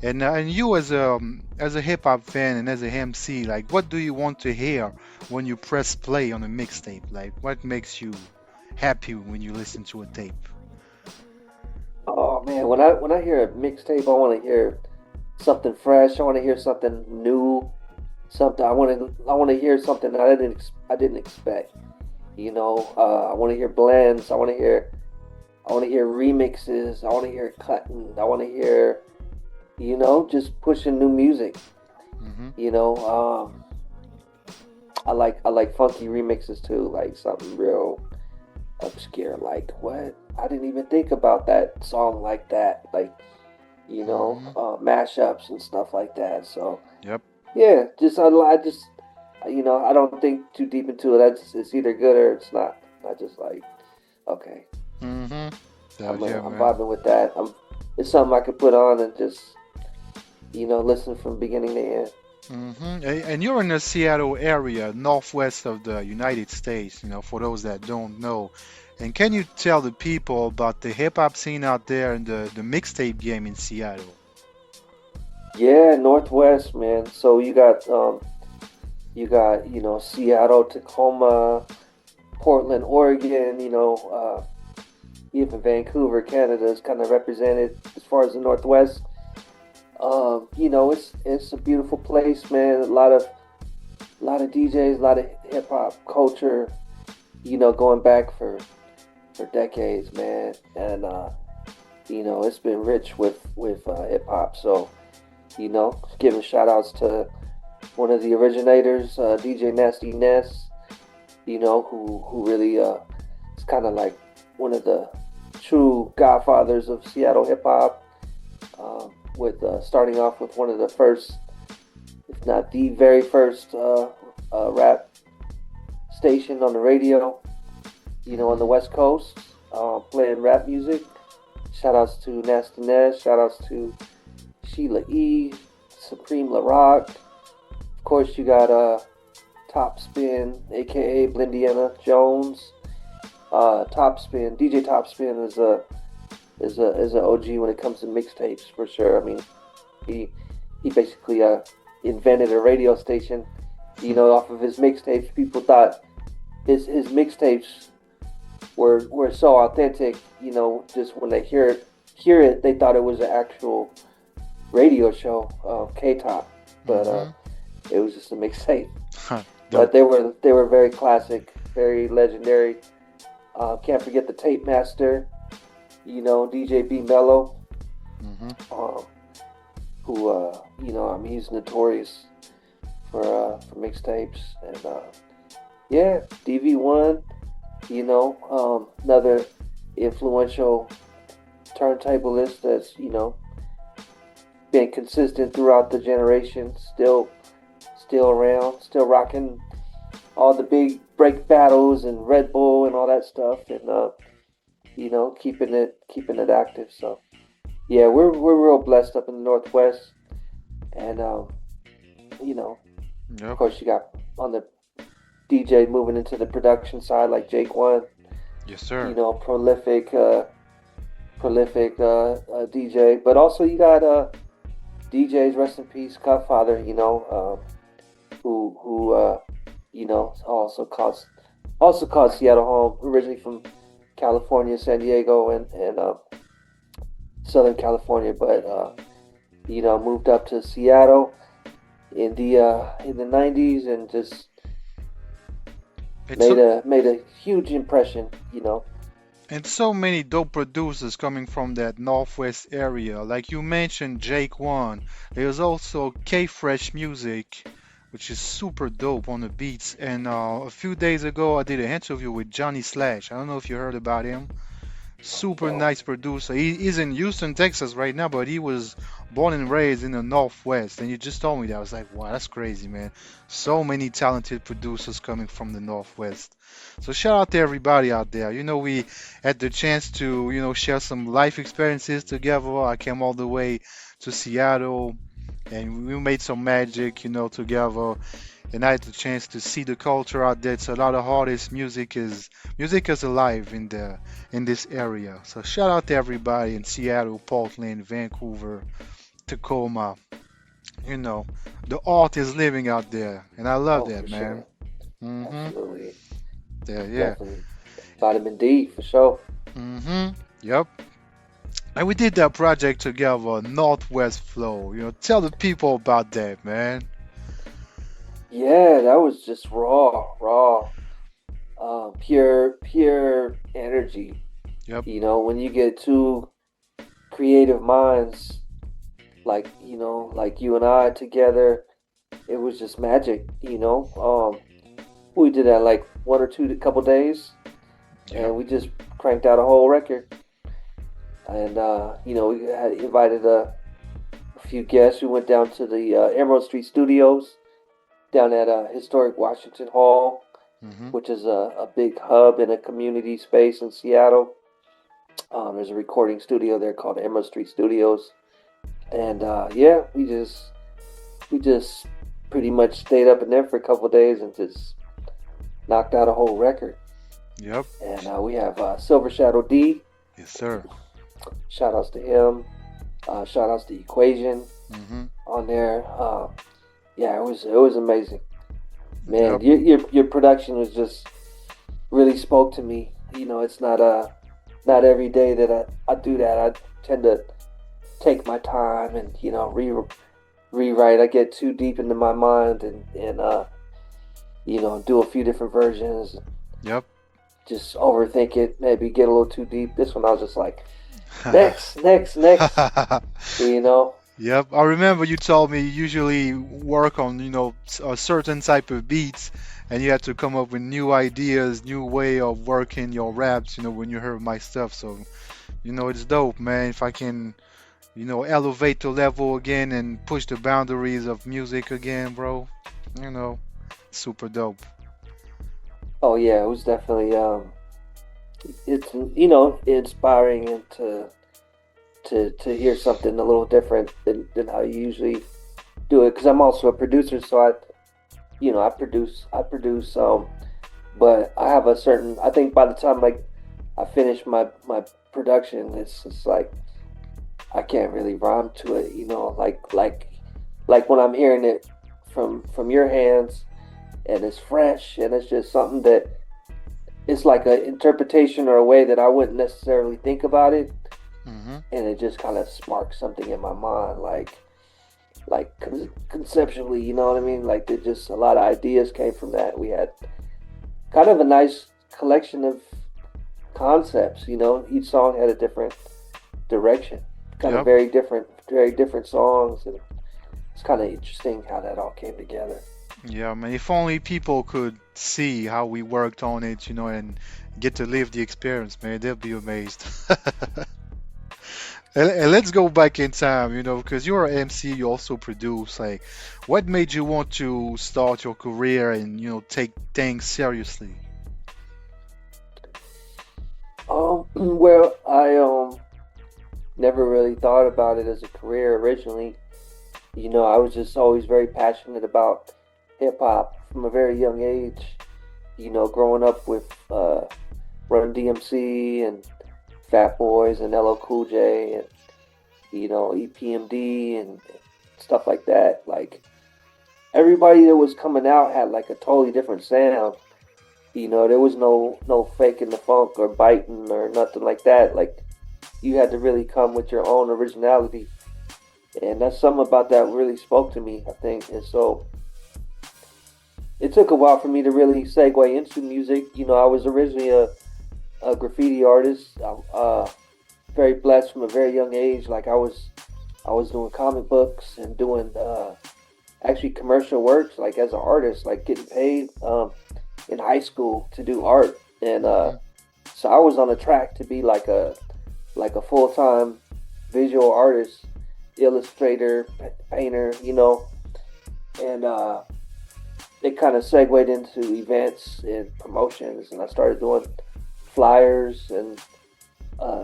And you as a hip hop fan and as a MC, like, what do you want to hear when you press play on a mixtape? Like, what makes you happy when you listen to a tape? Oh man, when I hear a mixtape, I want to hear something fresh. I want to hear something new. Something I want to hear something that I didn't expect. You know, I want to hear blends. I want to hear remixes. I want to hear cutting. I want to hear, you know, just pushing new music. You know, I like funky remixes too, like something real obscure. Like, what? I didn't even think about that song like that. Like, you know, mashups and stuff like that. So Yep. yeah, I just, you know, I don't think too deep into it. It's either good or it's not. I just like, okay, Mm-hmm. I'm Yeah, man. vibing with that. It's something I could put on and just, you know, listen from beginning to end. And you're in the Seattle area, northwest of the United States, you know, for those that don't know. And can you tell the people about the hip hop scene out there and the mixtape game in Seattle? Yeah, Northwest, man. So you got you know, Seattle, Tacoma, Portland, Oregon. You know, even Vancouver, Canada is kind of represented as far as the Northwest. You know, it's a beautiful place, man. A lot of DJs, a lot of hip hop culture. You know, going back for decades, man. And you know, it's been rich with hip hop. So, you know, giving shout outs to one of the originators, DJ Nasty Ness, you know, who really is kind of like one of the true godfathers of Seattle hip hop, with starting off with one of the first, if not the very first, rap station on the radio, you know, on the West Coast, playing rap music. Shout outs to Nasty Ness, shout outs to Sheila E, Supreme LaRock. Of course, you got Top Spin, aka Blindiana Jones. Top Spin, DJ Top Spin is a OG when it comes to mixtapes for sure. I mean, he basically invented a radio station, you know, off of his mixtapes. People thought his mixtapes were so authentic, you know, just when they hear it, they thought it was an actual radio show, K-Top, but it was just a mixtape. But they were very classic, very legendary. Can't forget the Tape Master, you know, DJ B Mello, who you know, I mean, he's notorious for mixtapes, and yeah, DV1, you know, another influential turntablist that's, you know, been consistent throughout the generations, still around, still rocking all the break battles and Red Bull and all that stuff, and you know, keeping it active. So yeah, we're real blessed up in the Northwest, and you know, of course you got on the DJ moving into the production side like Jake One. Yes, sir. You know, prolific DJ, but also you got DJs, rest in peace, Cutfather. You know, who you know also called Seattle home, originally from California, San Diego, and Southern California, but you know, moved up to Seattle in the '90s and just made a huge impression, you know. And so many dope producers coming from that Northwest area. Like you mentioned, Jake One. There's also K Fresh Music, which is super dope on the beats. And a few days ago, I did an interview with Johnny Slash. I don't know if you heard about him. Super nice producer. He's in Houston, Texas right now, but he was born and raised in the Northwest. And you just told me that. I was like, wow, that's crazy, man. So many talented producers coming from the Northwest. So shout out to everybody out there. You know, we had the chance to, you know, share some life experiences together. I came all the way to Seattle and we made some magic, you know, together. And I had the chance to see the culture out there. It's a lot of artists. Music is alive in this area. So shout out to everybody in Seattle, Portland, Vancouver, Tacoma. You know, the art is living out there, and I love that, man. Sure. Absolutely. Yeah. Definitely. Vitamin D for sure. Yep. And we did that project together, Northwest Flow. You know, tell the people about that, man. Yeah, that was just raw, pure energy. Yep. You know, when you get two creative minds, like, you know, like you and I together, it was just magic. You know, we did that like a couple days, and we just cranked out a whole record. And you know, we had invited a few guests. We went down to the Emerald Street Studios down at historic Washington Hall, which is a big hub in a community space in Seattle. There's a recording studio there called Emerald Street Studios, and yeah, we just pretty much stayed up in there for a couple of days and just knocked out a whole record. Yep. And we have Silver Shadow D. Yes, sir. Shout outs to him. Shout outs to Equation on there. Yeah, it was amazing, man. Yep. Your production was just really spoke to me. You know, it's not every day that I do that. I tend to take my time and, you know, rewrite. I get too deep into my mind and you know, do a few different versions. Yep. Just overthink it. Maybe get a little too deep. This one I was just like, next. You know. Yep, I remember you told me you usually work on, you know, a certain type of beats, and you had to come up with new ideas, new way of working your raps, you know, when you heard my stuff. So, you know, it's dope, man. If I can, you know, elevate the level again and push the boundaries of music again, bro, you know, super dope. Oh yeah, it was definitely it's, you know, inspiring and to hear something a little different than how you usually do it, because I'm also a producer, so I produce but I have a certain, I think by the time like I finish my production, it's just like I can't really rhyme to it, you know, like when I'm hearing it from your hands and it's fresh and it's just something that it's like an interpretation or a way that I wouldn't necessarily think about it. And it just kind of sparks something in my mind, like conceptually, you know what I mean? Like, it just, a lot of ideas came from that. We had kind of a nice collection of concepts, you know. Each song had a different direction, kind of very different songs, and it's kind of interesting how that all came together. Yeah, man, if only people could see how we worked on it, you know, and get to live the experience, man, they'll be amazed. And let's go back in time, because you're an MC, you also produce. Like, what made you want to start your career and, take things seriously? Well, I never really thought about it as a career originally. I was just always very passionate about hip hop from a very young age. Growing up with Run DMC and Fat Boys and LL Cool J and EPMD and stuff like that. Like everybody that was coming out had like a totally different sound. There was no faking the funk or biting or nothing like that. Like you had to really come with your own originality, and that's something about that really spoke to me, I think. And so it took a while for me to really segue into music. I was originally a graffiti artist. Very blessed from a very young age. Like I was doing comic books and doing actually commercial works, like as an artist, like getting paid in high school to do art. And so I was on a track to be like a full-time visual artist, illustrator, painter, and it kind of segued into events and promotions, and I started doing flyers and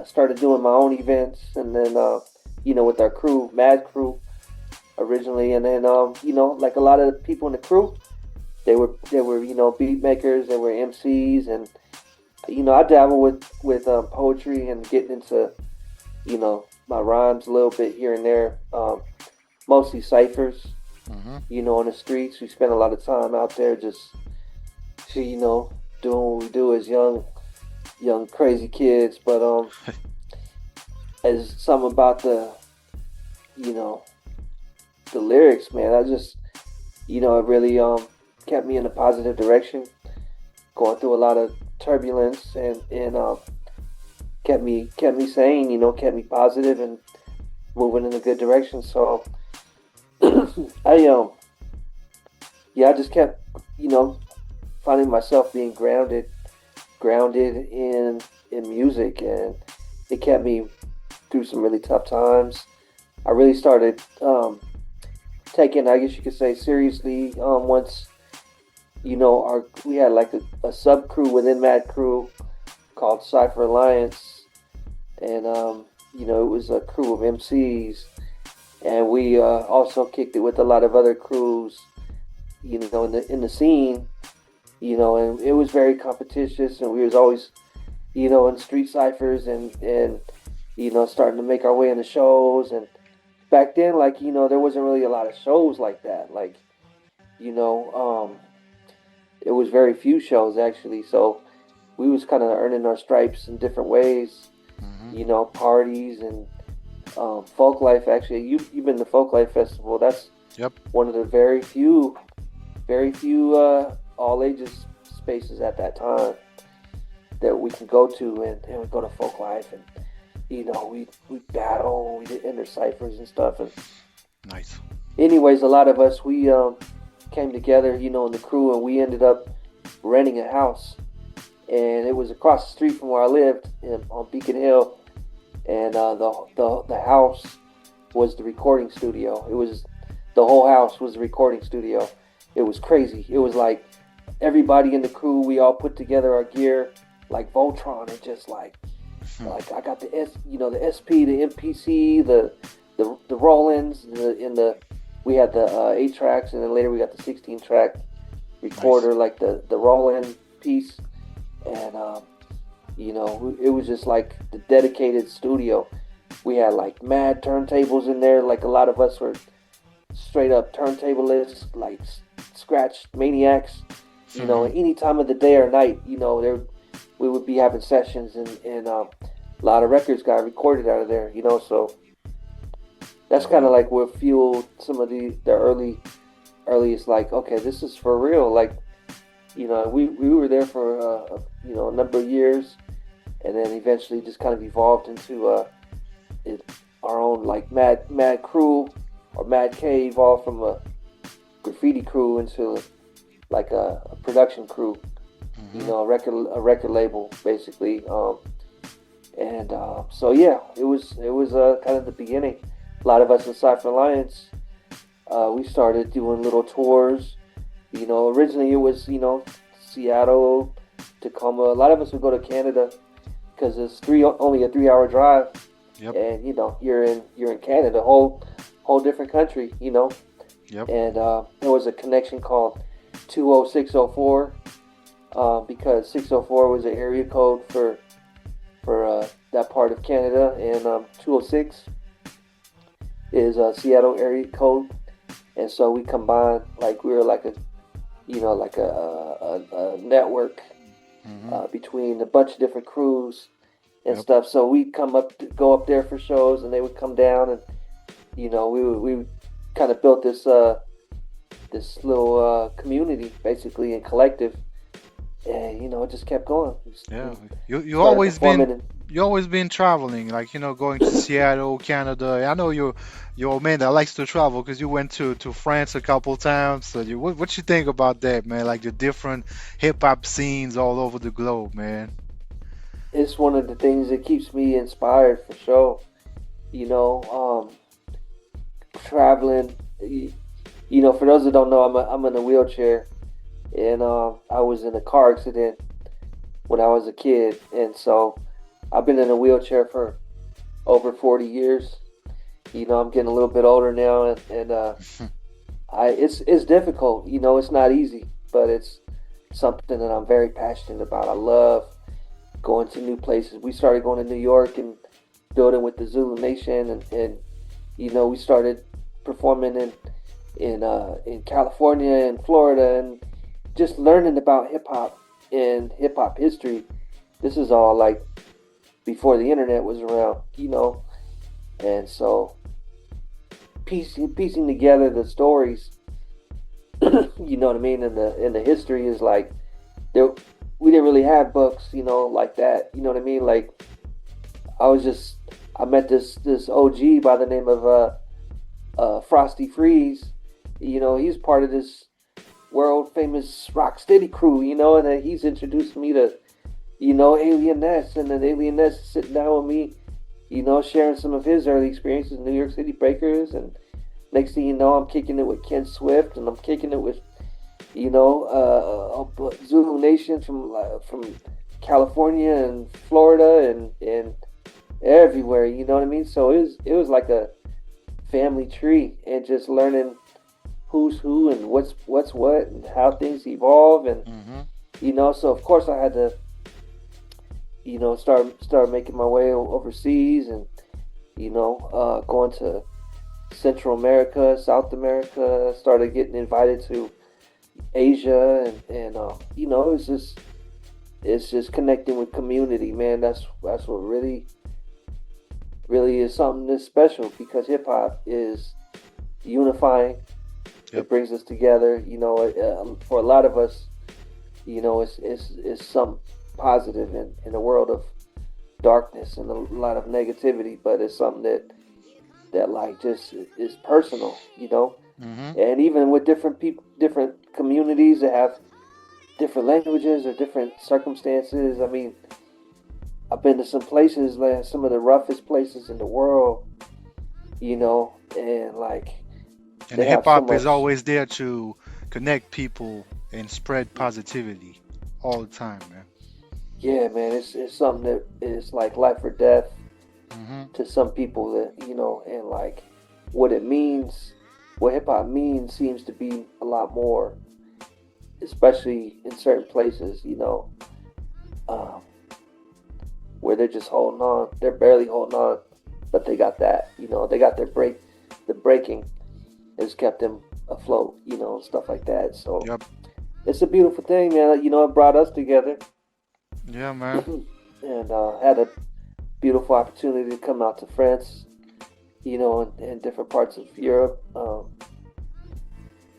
started doing my own events, and then with our crew, Mad Crew, originally, and then like a lot of the people in the crew, they were beat makers, they were MCs, and I dabble with poetry and getting into my rhymes a little bit here and there, mostly ciphers. On the streets. We spend a lot of time out there just doing what we do as young crazy kids. But as something about the lyrics, man, I just it really kept me in a positive direction, going through a lot of turbulence, and kept me sane, kept me positive and moving in a good direction. So I just kept finding myself being grounded in music, and it kept me through some really tough times. I really started taking, I guess you could say, seriously once we had like a sub crew within Mad Crew called Cypher Alliance, and it was a crew of MCs, and we also kicked it with a lot of other crews, in the scene, and it was very competitious, and we was always, in street ciphers and starting to make our way in the shows. And back then, like, there wasn't really a lot of shows like that. Like, it was very few shows actually. So we was kind of earning our stripes in different ways, parties and folk life. Actually, you've been to Folk Life Festival. That's one of the very few all ages spaces at that time that we can go to, and we go to Folk Life, and we battle, we did enter ciphers and stuff. And nice. Anyways, a lot of us, we came together, in the crew, and we ended up renting a house, and it was across the street from where I lived on Beacon Hill. And the house was the recording studio. The whole house was the recording studio. It was crazy. It was like everybody in the crew, we all put together our gear like Voltron, and just like I got the the SP, the MPC, the Rollins, we had the 8 tracks, and then later we got the 16 track recorder, nice. Like the Rollin piece, and it was just like the dedicated studio. We had like mad turntables in there. Like a lot of us were straight up turntablists, like scratch maniacs. Any time of the day or night, we would be having sessions, and a lot of records got recorded out of there. So that's kind of like what fueled some of the earliest. Like, okay, this is for real. Like, we were there for a number of years, and then eventually just kind of evolved into our own like Mad Crew, or Mad K evolved from a graffiti crew into like a production crew, a record label basically. And so yeah, it was kind of the beginning. A lot of us in Cypher Alliance, we started doing little tours. You know, originally it was, you know, Seattle, Tacoma. A lot of us would go to Canada because it's only a 3-hour drive. Yep. And you know, you're in Canada, whole different country. You know. Yep. And there was a connection called 20604 because 604 was an area code for that part of Canada, and 206 is a Seattle area code, and so we combined, like we were like a, you know, like a network between a bunch of different crews and stuff. So we'd go up there for shows, and they would come down, and you know, we kind of built this little community basically and collective, and you know, it just kept going. Yeah, you always been traveling, like, you know, going to Seattle, Canada. I know you're a man that likes to travel because you went to France a couple times. So what you think about that, man? Like the different hip hop scenes all over the globe, man. It's one of the things that keeps me inspired for sure. You know, traveling. You know, for those that don't know, I'm in a wheelchair, and I was in a car accident when I was a kid, and so I've been in a wheelchair for over 40 years. You know, I'm getting a little bit older now, and it's difficult. You know, it's not easy, but it's something that I'm very passionate about. I love going to new places. We started going to New York and building with the Zulu Nation, and you know, we started performing in California and Florida, and just learning about hip hop and hip hop history. This is all like before the internet was around, you know, and so piecing together the stories, you know what I mean, and the history is like we didn't really have books, you know, like that, you know what I mean. Like I met this OG by the name of Frosty Freeze. You know, he's part of this world famous Rocksteady crew, you know, and he's introduced me to, you know, Alienness, and then Alienness sitting down with me, you know, sharing some of his early experiences in New York City Breakers, and next thing you know, I'm kicking it with Ken Swift, and I'm kicking it with, you know, Zulu Nation from California and Florida and everywhere, you know what I mean? So it was like a family tree, and just learning who's who and what's what and how things evolve, and you know, so of course I had to, you know, start making my way overseas, and you know, going to Central America, South America, started getting invited to Asia, and you know, it's just connecting with community, man. That's what really is something that's special, because hip hop is unifying. It brings us together, you know. For a lot of us, you know, it's some positive in a world of darkness and a lot of negativity, but it's something that like just is personal, you know. And even with different people, different communities that have different languages or different circumstances. I mean, I've been to some places, like some of the roughest places in the world, you know, and like. And hip hop is always there to connect people and spread positivity all the time, man. Yeah, man, it's something that is like life or death to some people, that, you know, and like what it means, what hip hop means seems to be a lot more, especially in certain places, you know, where they're just holding on, they're barely holding on, but they got that, you know, they got the breaking has kept them afloat, you know, and stuff like that. So it's a beautiful thing, man. You know, it brought us together. Yeah, man. And had a beautiful opportunity to come out to France, you know, and different parts of Europe,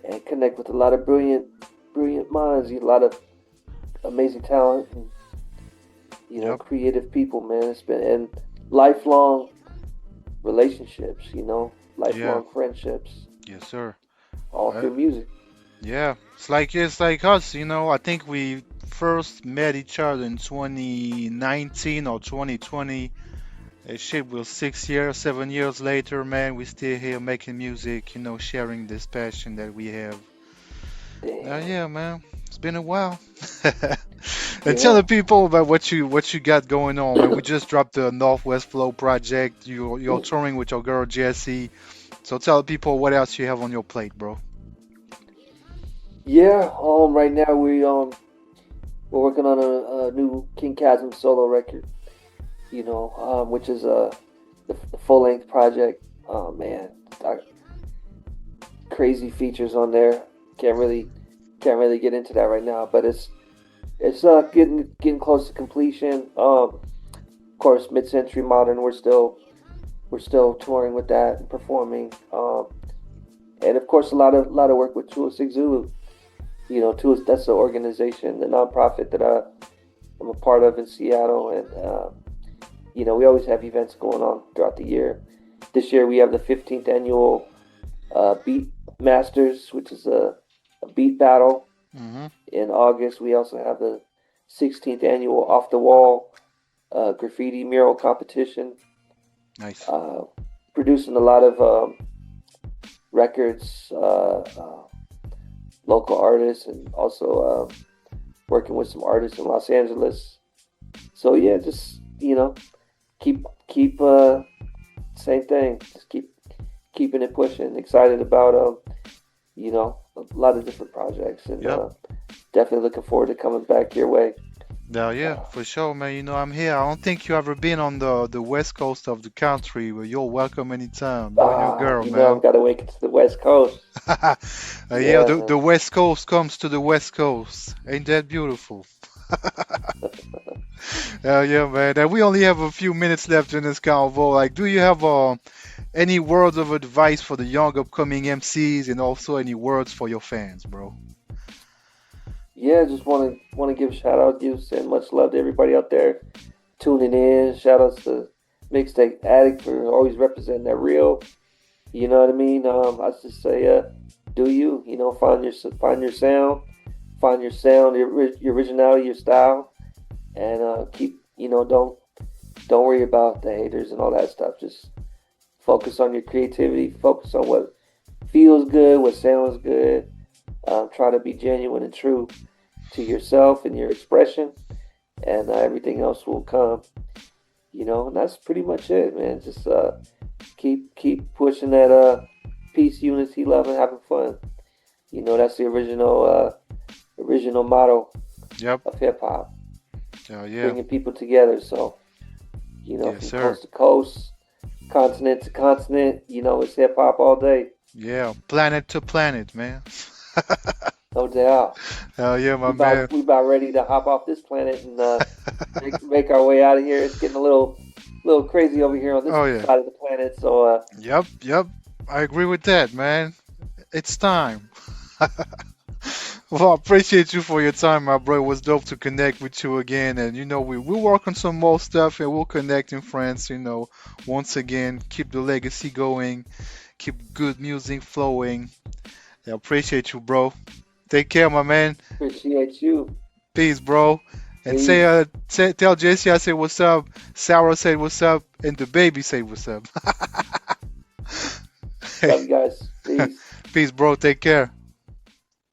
and connect with a lot of brilliant minds, a lot of amazing talent, and, you know, creative people, man. It's been, and lifelong relationships, you know, lifelong friendships. Yes, sir. All through music. Yeah, it's like us, you know. I think we first met each other in 2019 or 2020. Shit, we're 6 years, 7 years later, man. We still here making music, sharing this passion that we have. Yeah, man. It's been a while. And tell the people about what you got going on, man. We just dropped the Northwest Flow project. You're touring with your girl Jessie. So tell the people what else you have on your plate, bro. Yeah, right now we're working on a new King Khazm solo record, which is the full length project. Oh man, crazy features on there. Can't really get into that right now, but it's getting close to completion. Of course, mid-century modern. We're still touring with that and performing. And of course, a lot of work with Tool Six Zulu. Tool, that's the organization, the nonprofit that I'm a part of in Seattle, and we always have events going on throughout the year. This year we have the 15th annual Beat Masters, which is a beat battle. Mm-hmm. In August, we also have the 16th annual Off the Wall graffiti mural competition. Nice. Producing a lot of records, local artists, and also working with some artists in Los Angeles. So yeah, just keep same thing. Just keeping it pushing. Excited about a lot of different projects, and definitely looking forward to coming back your way. Yeah, for sure, man. I'm here. I don't think you ever been on the west coast of the country, but you're welcome anytime. You and your girl, man. I've got to wake it to the west coast. The west coast comes to the west coast. Ain't that beautiful? Yeah, man. And we only have a few minutes left in this convo. Like, do you have any words of advice for the young upcoming MCs, and also any words for your fans, bro? Yeah, just want to give a shout out to you, send much love to everybody out there tuning in. Shout outs to Mixtape Addict for always representing that real. You know what I mean? I just say, do you? Find your sound, your originality, your style, and keep. Don't worry about the haters and all that stuff. Just focus on your creativity. Focus on what feels good, what sounds good. Try to be genuine and true to yourself and your expression, and everything else will come. And that's pretty much it, man. Just keep pushing that peace, unity, love, and having fun. That's the original motto of hip hop. Yeah. Bringing people together. So, from coast to coast, continent to continent, it's hip hop all day. Yeah, planet to planet, man. No doubt. Hell yeah, my man. We about ready to hop off this planet and make our way out of here. It's getting a little crazy over here on this side of the planet. So. Yep. I agree with that, man. It's time. Well, I appreciate you for your time, my bro. It was dope to connect with you again, and we'll work on some more stuff, and we'll connect in France. Once again, keep the legacy going, keep good music flowing. I appreciate you, bro. Take care, my man. Appreciate you. Peace, bro. And Peace. Tell Jesse I said what's up. Sarah said what's up, and the baby said what's up. Love you guys. Peace. Peace, bro. Take care.